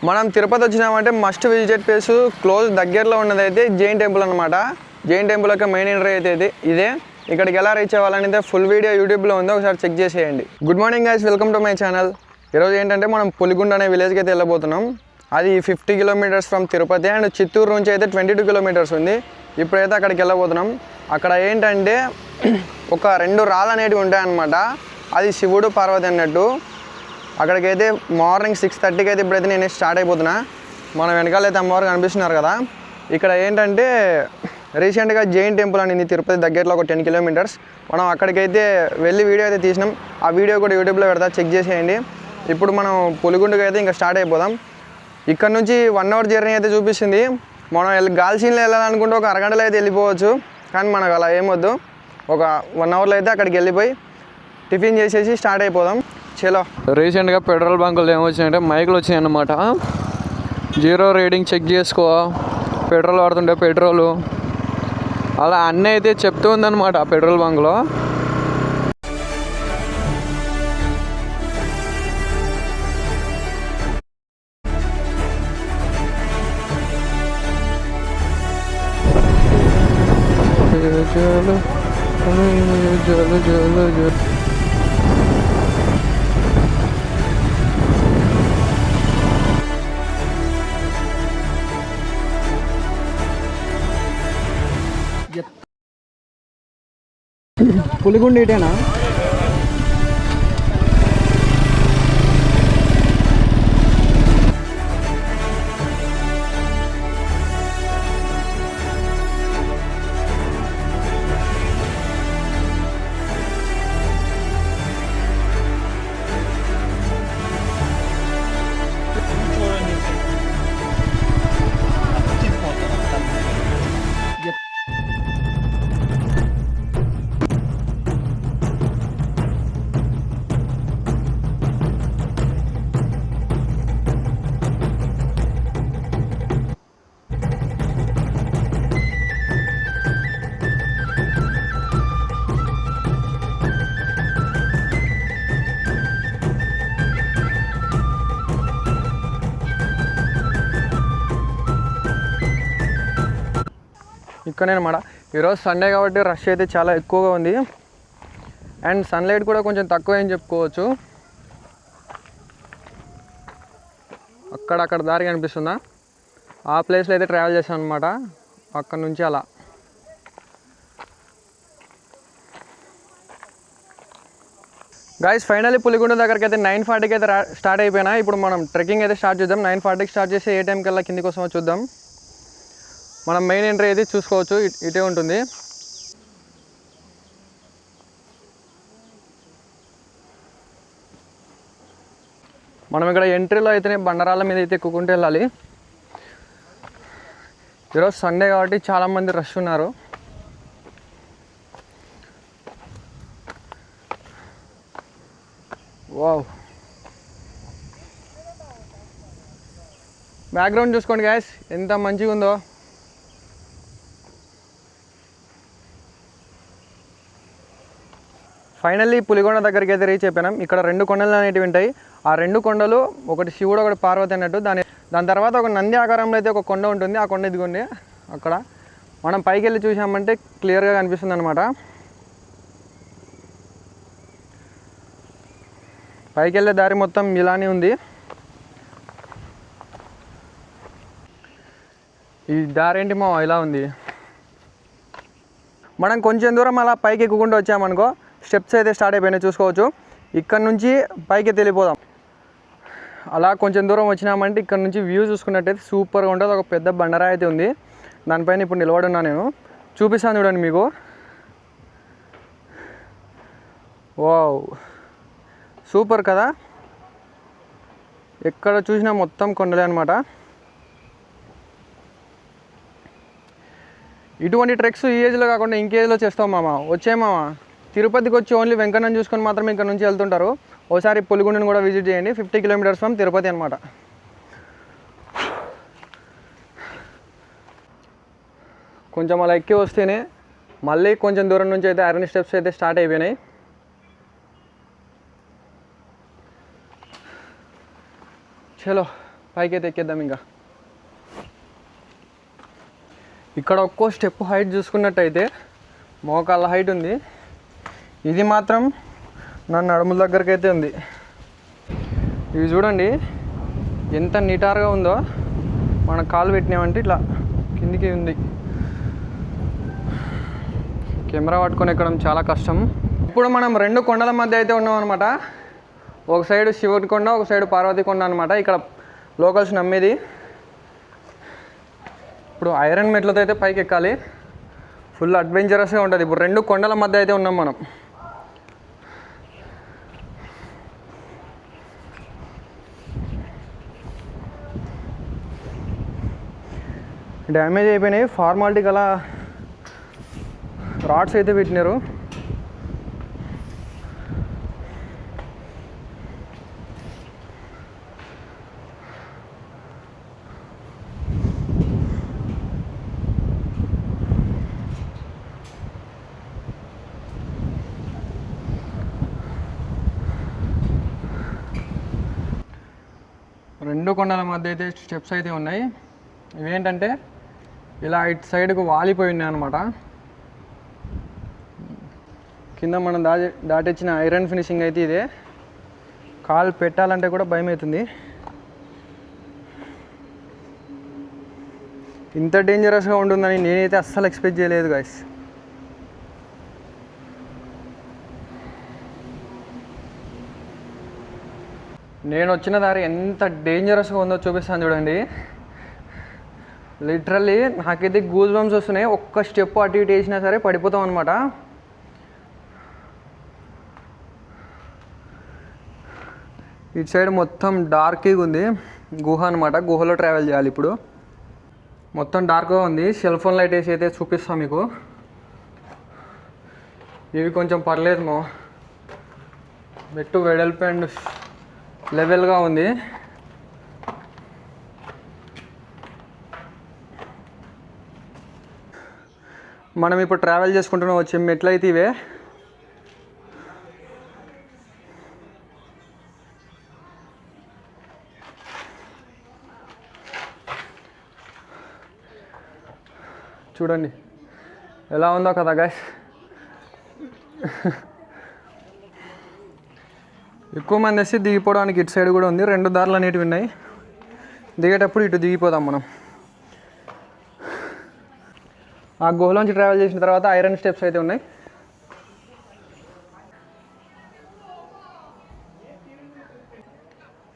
మనం తిరుపతి వచ్చినామంటే must visit place close దగ్గరలో ఉన్నదైతే జైన్ టెంపుల్ అనమాట. జైన్ టెంపుల్ యొక్క మెయిన్ ఎంట్రీ అయితే ఇదే. ఇక్కడికి ఎలా రీచ్ అవ్వాలనేది ఫుల్ వీడియో యూట్యూబ్లో ఉంది, ఒకసారి చెక్ చేసేయండి. Good morning guys, welcome to my channel. ఈరోజు ఏంటంటే మనం పులిగుండ అనే విలేజ్కి అయితే వెళ్ళబోతున్నాం. అది 50 kilometres from Tirupati and Chittoor నుంచి అయితే 22 కిలోమీటర్స్ ఉంది. ఇప్పుడైతే అక్కడికి వెళ్ళబోతున్నాం. అక్కడ ఏంటంటే ఒక 2 రాళ్ళు అనేటివి ఉంటాయన్నమాట. అది శివుడు పార్వతి అన్నట్టు. అక్కడికైతే మార్నింగ్ 6:30కి అయితే ఇప్పుడైతే నేను స్టార్ట్ అయిపోతున్నా. మనం వెనకాలైతే అమ్మవారు కనిపిస్తున్నారు కదా. ఇక్కడ ఏంటంటే రీసెంట్గా జైన్ టెంపుల్ అనేది తిరుపతి దగ్గరలో ఒక 10 కిలోమీటర్స్. మనం అక్కడికైతే వెళ్ళి వీడియో అయితే తీసినాం. ఆ వీడియో కూడా యూట్యూబ్లో పెడతా, చెక్ చేసేయండి. ఇప్పుడు మనం పులిగుండుకు అయితే ఇంకా స్టార్ట్ అయిపోదాం. ఇక్కడ నుంచి 1 అవర్ జర్నీ అయితే చూపిస్తుంది. మనం గాల్సీన్లో వెళ్ళాలనుకుంటే ఒక అరగంటలో అయితే వెళ్ళిపోవచ్చు, కానీ మనకు అలా ఏమొద్దు. ఒక 1 అవర్లో అయితే అక్కడికి వెళ్ళిపోయి టిఫిన్ చేసేసి స్టార్ట్ అయిపోదాం. చలో. రీసెంట్గా పెట్రోల్ బంకులు ఏమొచ్చాయంటే మైకులు వచ్చాయి అన్నమాట. 0 రీడింగ్ చెక్ చేసుకో, పెట్రోల్ వాడుతుంటే పెట్రోలు, అలా అన్నీ అయితే చెప్తూ ఉందన్నమాట ఆ పెట్రోల్ బంక్లో. పులిగుండ ఇటేనా? ఇక్కడనే అన్నమాట. ఈరోజు సండే కాబట్టి రష్ అయితే చాలా ఎక్కువగా ఉంది అండ్ సన్లైట్ కూడా కొంచెం తక్కువ అని చెప్పుకోవచ్చు. అక్కడ దారి కనిపిస్తుందా, ఆ ప్లేస్లో అయితే ట్రావెల్ చేశాను అనమాట. అక్కడ నుంచి అలా గైస్ ఫైనల్లీ పులిగుండ దగ్గరికి అయితే 9:40కి అయితే స్టార్ట్ అయిపోయినా. ఇప్పుడు మనం ట్రెక్కింగ్ అయితే స్టార్ట్ చేద్దాం. 9:40కి స్టార్ట్ చేసి ఏ టైంకి వెళ్ళా కిందికి వస్తామో చూద్దాం. మనం మెయిన్ ఎంట్రీ అయితే చూసుకోవచ్చు, ఇటే ఉంటుంది. మనం ఇక్కడ ఎంట్రీలో అయితేనే బండరాళ్ళ మీద అయితే ఎక్కుకుంటూ వెళ్ళాలి. ఈరోజు సండే కాబట్టి చాలామంది రష్ ఉన్నారు. వావ్, బ్యాక్గ్రౌండ్ చూసుకోండి గ్యాస్ ఎంత మంచిగా ఉందో. ఫైనల్లీ పులిగొండ దగ్గరికి అయితే రీచ్ అయిపోయినాం. ఇక్కడ 2 కొండలు అనేటివి ఉంటాయి. ఆ 2 కొండలు, ఒకటి శివుడు ఒకటి పార్వతి అన్నట్టు. దాని తర్వాత ఒక నంది ఆకారంలో అయితే ఒక కొండ ఉంటుంది. ఆ కొండ ఇదిగోండి అక్కడ. మనం పైకి వెళ్ళి చూసామంటే క్లియర్గా కనిపిస్తుంది అనమాట. పైకి వెళ్ళే దారి మొత్తం ఇలానే ఉంది. ఈ దారి ఏంటి మా ఇలా ఉంది. మనం కొంచెం దూరం అలా పైకి ఎక్కుకుంటూ వచ్చామనుకో స్టెప్స్ అయితే స్టార్ట్ అయిపోయినాయి, చూసుకోవచ్చు. ఇక్కడ నుంచి పైకి వెళ్ళిపోదాం. అలా కొంచెం దూరం వచ్చినామంటే ఇక్కడ నుంచి వ్యూ చూసుకున్నట్టయితే సూపర్గా ఉంటుంది. ఒక పెద్ద బండరాయి అయితే ఉంది, దానిపైన ఇప్పుడు నిలబడున్నా నేను. చూపిస్తాను చూడండి మీకు. వావ్, సూపర్ కదా. ఎక్కడ చూసినా మొత్తం కొండలే అనమాట. ఇటువంటి ట్రెక్స్ ఈ ఏజ్లో కాకుండా ఇంకే ఏజ్లో చేస్తాం మామ. వచ్చే మామ తిరుపతికి వచ్చి ఓన్లీ వెంకన్నని చూసుకొని మాత్రం ఇక్కడ నుంచి వెళ్తుంటారు. ఒకసారి పులిగుండను కూడా విజిట్ చేయండి. 50 కిలోమీటర్స్ ఫ్రమ్ తిరుపతి అనమాట. కొంచెం అలా ఎక్కి వస్తేనే మళ్ళీ కొంచెం దూరం నుంచి అయితే ఐరన్ స్టెప్స్ అయితే స్టార్ట్ అయిపోయినాయి. చలో పైకి అయితే ఎక్కేద్దాం. ఇంకా ఇక్కడ ఒక్కో స్టెప్ హైట్ చూసుకున్నట్టయితే మోకాళ్ళ హైట్ ఉంది. ఇది మాత్రం నా నడుముల దగ్గరికి అయితే ఉంది. ఇవి చూడండి ఎంత నిటారుగా ఉందో. మన కాలు పెట్టినామంటే ఇట్లా కిందికి ఉంది. కెమెరా పట్టుకొని ఎక్కడం చాలా కష్టం. ఇప్పుడు మనం 2 కొండల మధ్య అయితే ఉన్నాం అనమాట. ఒక సైడ్ శివుడి కొండ, ఒక సైడ్ పార్వతి కొండ అనమాట. ఇక్కడ లోకల్స్ నమ్మేది. ఇప్పుడు ఐరన్ మెట్లతో అయితే పైకి ఎక్కాలి. ఫుల్ అడ్వెంచరస్గా ఉంటుంది. ఇప్పుడు 2 కొండల మధ్య అయితే ఉన్నాం మనం. డ్యామేజ్ అయిపోయినాయి. ఫార్మాలిటీకి అలా రాడ్స్ అయితే పెట్టినారు. రెండు కొండల మధ్య అయితే స్టెప్స్ అయితే ఉన్నాయి. ఇవేంటంటే ఇలా ఇటు సైడ్కు వాలిపోయి ఉన్నాయి అనమాట. కింద మనం దాటిచ్చిన ఐరన్ ఫినిషింగ్ అయితే ఇదే. కాలు పెట్టాలంటే కూడా భయం అవుతుంది. ఇంత డేంజరస్గా ఉంటుందని నేనైతే అస్సలు ఎక్స్పెక్ట్ చేయలేదు గైస్. నేను వచ్చిన దారి ఎంత డేంజరస్గా ఉందో చూపిస్తాను చూడండి. లిటరల్లీ నాకైతే గూస్ బంప్స్ వస్తున్నాయి. ఒక్క స్టెప్ అటు ఇటు వేసినా సరే పడిపోతాం అనమాట. ఇటు సైడ్ మొత్తం డార్క్గా ఉంది. గుహ అనమాట. గుహలో ట్రావెల్ చేయాలి. ఇప్పుడు మొత్తం డార్క్గా ఉంది. సెల్ ఫోన్ లైట్ వేసి అయితే చూపిస్తాం మీకు. ఇవి కొంచెం పర్లేదు. మెట్టు వెడల్పు అండ్ లెవెల్గా ఉంది. మనం ఇప్పుడు ట్రావెల్ చేసుకుంటున్నాం వచ్చే మెట్లు అయితే ఇవే. చూడండి ఎలా ఉందో కదా గైస్. ఎక్కువ మంది వేసి దిగిపోవడానికి ఇటు సైడ్ కూడా ఉంది. 2 దారులు అనేటివి ఉన్నాయి. దిగేటప్పుడు ఇటు దిగిపోదాం మనం. ఆ గుహలోంచి ట్రావెల్ చేసిన తర్వాత ఐరన్ స్టెప్స్ అయితే ఉన్నాయి.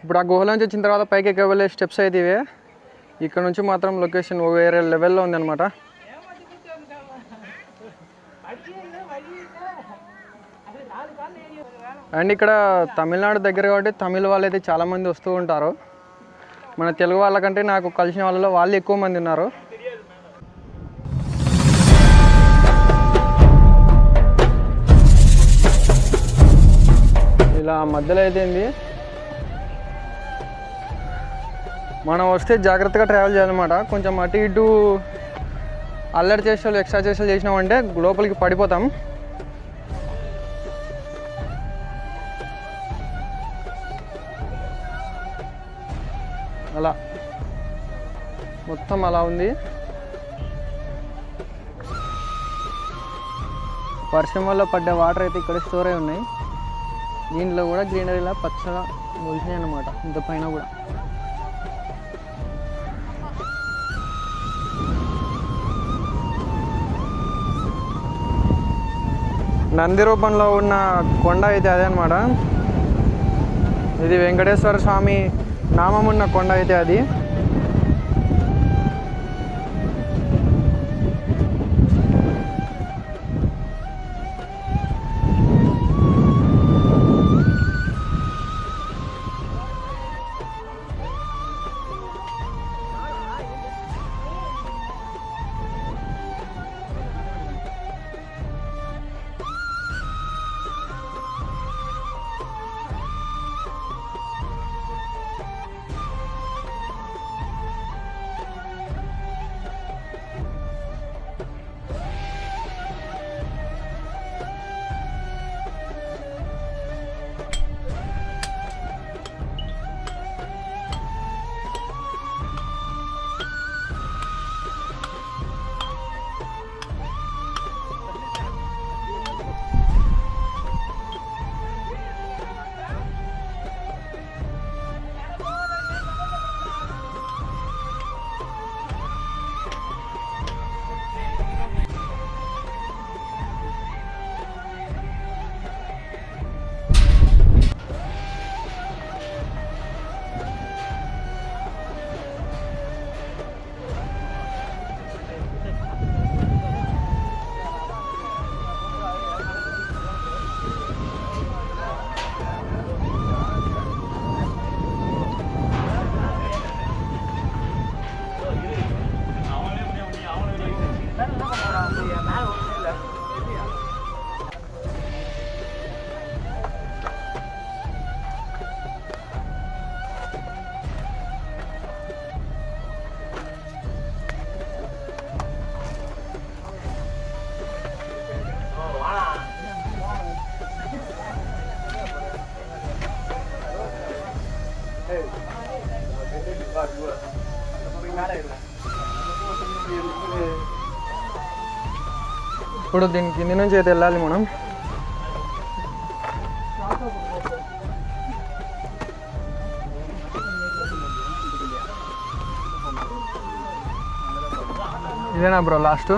ఇప్పుడు ఆ గుహలోంచి వచ్చిన తర్వాత పైకి ఎక్కవలే స్టెప్స్ అయితే ఇవే. ఇక్కడ నుంచి మాత్రం లొకేషన్ వేరే లెవెల్లో ఉందన్నమాట. అండ్ ఇక్కడ తమిళనాడు దగ్గర కాబట్టి తమిళ వాళ్ళు అయితే చాలామంది వస్తూ ఉంటారు. మన తెలుగు వాళ్ళకంటే నాకు కలిసిన వాళ్ళలో వాళ్ళు ఎక్కువ మంది ఉన్నారు. ఇలా మధ్యలో అయితే మనం వస్తే జాగ్రత్తగా ట్రావెల్ చేయాలన్నమాట. కొంచెం అటు ఇటు అల్లరి చేసేవాళ్ళు ఎక్స్ట్రా చేసేవాళ్ళు చేసినామంటే లోపలికి పడిపోతాం. అలా మొత్తం అలా ఉంది. వర్షం వల్ల పడ్డ వాటర్ అయితే ఇక్కడ స్టోర్ అయి ఉన్నాయి. దీంట్లో కూడా గ్రీనరీలా పచ్చగా మొలిచినాయి అన్నమాట. ఇంత పైన కూడా నంది రూపంలో ఉన్న కొండ అయితే అదే అనమాట. ఇది వెంకటేశ్వర స్వామి నామం ఉన్న కొండ అయితే అది. ఇప్పుడు దీని కింది నుంచి అయితే వెళ్ళాలి మనం. ఇదేనా బ్రో లాస్ట్?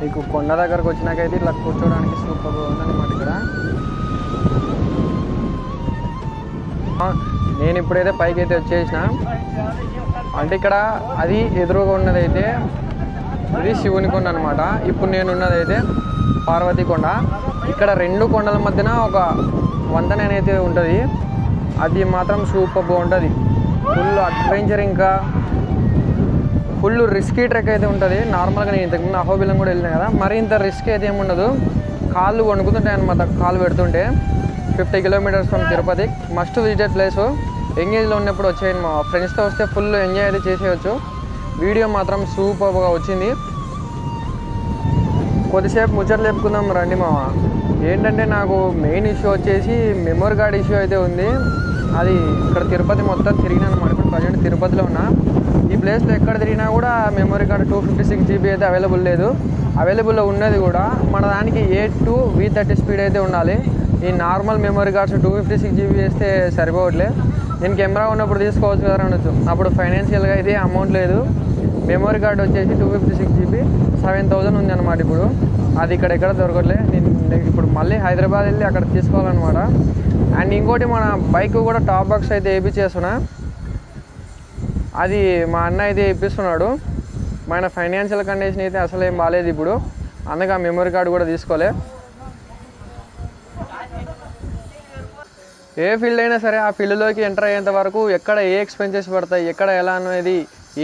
మీకు కొండ దగ్గరకు వచ్చినాకైతే ఇట్లా కూర్చోడానికి సూపర్గా ఉందన్నమాట ఇక్కడ. నేను ఇప్పుడైతే పైకి అయితే వచ్చేసిన. అంటే ఇక్కడ అది ఎదురుగా ఉన్నదైతే ఇది శివుని కొండ అనమాట. ఇప్పుడు నేను ఉన్నదైతే పార్వతీ కొండ. ఇక్కడ రెండు కొండల మధ్యన ఒక వంతెన అయితే ఉంటుంది. అది మాత్రం సూపర్గా ఉంటుంది. ఫుల్ అడ్వెంచర్, ఇంకా ఫుల్ రిస్కీ ట్రెక్ అయితే ఉంటుంది. నార్మల్గా నేను ఇంతకుముందు అహోబిలం కూడా వెళ్ళినా కదా, మరి ఇంత రిస్క్ అయితే ఏముండదు. కాళ్ళు వణుకుతుంటాయి అనమాట కాళ్ళు పెడుతుంటే. 50 kilometres from Tirupati. Must visited place. ఎంగేజ్లో ఉన్నప్పుడు వచ్చేయండి, మా ఫ్రెండ్స్తో వస్తే ఫుల్ ఎంజాయ్ అయితే చేసేయచ్చు. వీడియో మాత్రం సూపర్గా వచ్చింది. కొద్దిసేపు ముచ్చట్లు చెప్పుకుందాం రండి మామ. ఏంటంటే నాకు మెయిన్ ఇష్యూ వచ్చేసి మెమరీ కార్డ్ ఇష్యూ అయితే ఉంది. అది ఇక్కడ తిరుపతి మొత్తం తిరిగినాను అనమాట. ఇప్పుడు ప్రజెంట్ తిరుపతిలో ఉన్నా. ఈ ప్లేస్లో ఎక్కడ తిరిగినా కూడా మెమరీ కార్డ్ 256 GB అయితే అవైలబుల్ లేదు. అవైలబుల్లో ఉన్నది కూడా మన దానికి 8 V30 స్పీడ్ అయితే ఉండాలి. ఈ నార్మల్ మెమరీ కార్డ్స్ 256 GB వేస్తే సరిపోవట్లేదు. నేను కెమెరా ఉన్నప్పుడు తీసుకోవచ్చు కదా అనొచ్చు. అప్పుడు ఫైనాన్షియల్గా అయితే అమౌంట్ లేదు. మెమరీ కార్డ్ వచ్చేసి 256 GB 7000 ఉంది అనమాట. ఇప్పుడు అది ఇక్కడ దొరకట్లేదు. నేను ఇప్పుడు మళ్ళీ హైదరాబాద్ వెళ్ళి అక్కడ తీసుకోవాలన్నమాట. అండ్ ఇంకోటి మన బైక్ కూడా టాప్ బాక్స్ అయితే వేయించేస్తున్నా. అది మా అన్న అయితే ఇప్పిస్తున్నాడు. మన ఫైనాన్షియల్ కండిషన్ అయితే అసలు ఏం బాగాలేదు ఇప్పుడు. అందుకే ఆ మెమరీ కార్డు కూడా తీసుకోలే. ఏ ఫీల్డ్ అయినా సరే ఆ ఫీల్డ్లోకి ఎంటర్ అయ్యేంత వరకు ఎక్కడ ఏ ఎక్స్పెన్సెస్ పడతాయి, ఎక్కడ ఎలా అనేది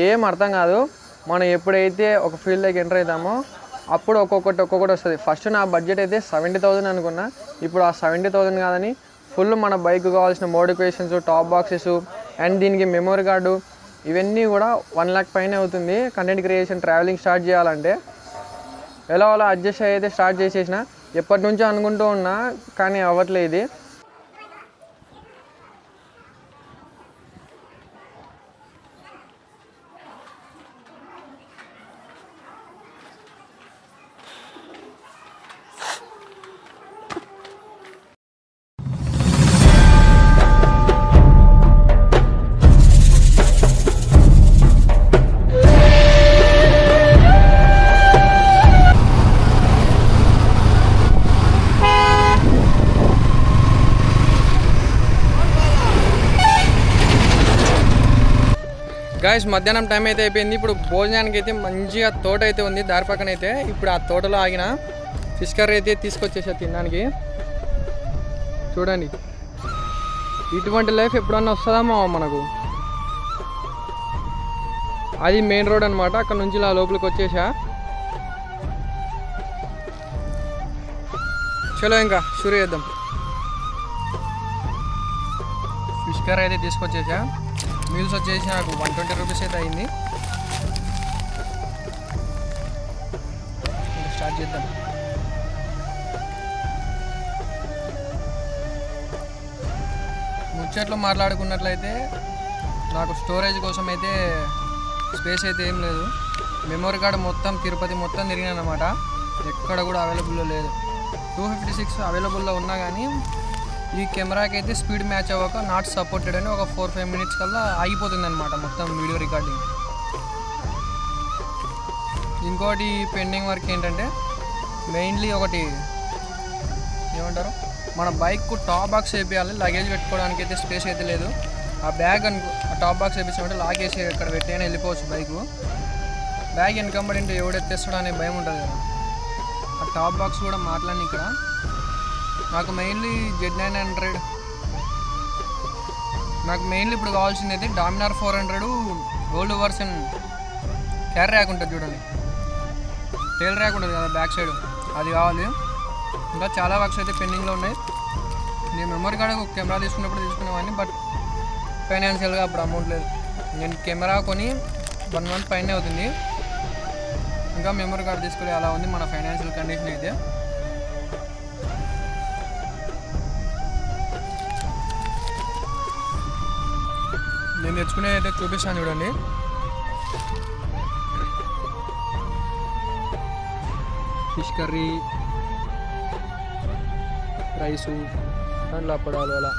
ఏం అర్థం కాదు. మనం ఎప్పుడైతే ఒక ఫీల్డ్లోకి ఎంటర్ అవుతామో అప్పుడు ఒక్కొక్కటి వస్తుంది. ఫస్ట్ నా బడ్జెట్ అయితే 70,000 అనుకున్నా. ఇప్పుడు ఆ 70,000 కాదని ఫుల్ మన బైక్ కావాల్సిన మోడిఫికేషన్స్, టాప్ బాక్సెస్ అండ్ దీనికి మెమరీ కార్డు ఇవన్నీ కూడా 1 lakh పైనే అవుతుంది. కంటెంట్ క్రియేషన్, ట్రావెలింగ్ స్టార్ట్ చేయాలంటే ఎలా అలా అడ్జస్ట్ అయితే స్టార్ట్ చేసేసిన. ఎప్పటి నుంచో అనుకుంటూ ఉన్నా కానీ అవ్వట్లేదు ఇది. గాయస్ మధ్యాహ్నం టైం అయితే అయిపోయింది. ఇప్పుడు భోజనానికి అయితే మంచిగా తోట అయితే ఉంది దారి పక్కన అయితే. ఇప్పుడు ఆ తోటలో ఆగిన ఫిష్ కర్రీ అయితే తీసుకొచ్చేసా తినడానికి. చూడండి, ఇటువంటి లైఫ్ ఎప్పుడన్నా వస్తుందామో మనకు. అది మెయిన్ రోడ్ అనమాట. అక్కడ నుంచి ఇలా లోపలికి వచ్చేసా. చలో ఇంకా షురూ చేద్దాం. ఫిష్ కర్రీ అయితే తీసుకొచ్చేసా. మీల్స్ వచ్చేసి నాకు 120 రూపీస్ అయితే అయింది. స్టార్ట్ చేద్దాం. ముచ్చట్లు మాట్లాడుకున్నట్లయితే నాకు స్టోరేజ్ కోసం అయితే స్పేస్ అయితే ఏం లేదు. మెమరీ కార్డు మొత్తం తిరుపతి మొత్తం తిరిగినాను అనమాట. ఎక్కడ కూడా అవైలబుల్లో లేదు. 256 అవైలబుల్లో ఉన్నా కానీ ఈ కెమెరాకి అయితే స్పీడ్ మ్యాచ్ అవ్వక నాట్ సపోర్టెడ్ అని ఒక 4-5 మినిట్స్ కల్లా ఆగిపోతుంది అనమాట మొత్తం వీడియో రికార్డింగ్. ఇంకోటి పెండింగ్ వర్క్ ఏంటంటే మెయిన్లీ ఒకటి ఏమంటారు, మన బైక్కు టాప్ బాక్స్ వేయాలి. లగేజ్ పెట్టుకోవడానికి అయితే స్పేస్ అయితే లేదు. ఆ బ్యాగ్ అనుకో ఆ టాప్ బాక్స్ వేపించామంటే లాగేసి ఇక్కడ పెట్టైనా వెళ్ళిపోవచ్చు బైకు. బ్యాగ్ వెనకంబడి ఉంటే ఎవడెత్తేస్తాడో అనే భయం ఉంటుంది కదా. ఆ టాప్ బాక్స్ కూడా మాట్లాడి ఇక్కడ నాకు మెయిన్లీ Z900 నాకు మెయిన్లీ ఇప్పుడు కావాల్సింది అయితే Dominar 400 old version carry rack ఉంటుంది చూడండి, టైల్ ర్యాక్ ఉంటుంది కదా బ్యాక్ సైడ్, అది కావాలి. ఇంకా చాలా వర్క్స్ అయితే పెండింగ్లో ఉన్నాయి. నేను మెమరీ కార్డ్ ఒక కెమెరా తీసుకున్నప్పుడు తీసుకునేవాడిని, బట్ ఫైనాన్షియల్గా అప్పుడు అమౌంట్ లేదు. నేను కెమెరా కొని 1 మంత్ పైనే అవుతుంది, ఇంకా మెమరీ కార్డ్ తీసుకుని అలా ఉంది మన ఫైనాన్షియల్ కండిషన్ అయితే. నేను తెచ్చుకునేది అయితే చూపిస్తాను చూడండి. ఫిష్ కర్రీ, రైసు అండ్ అప్పడాలు అలా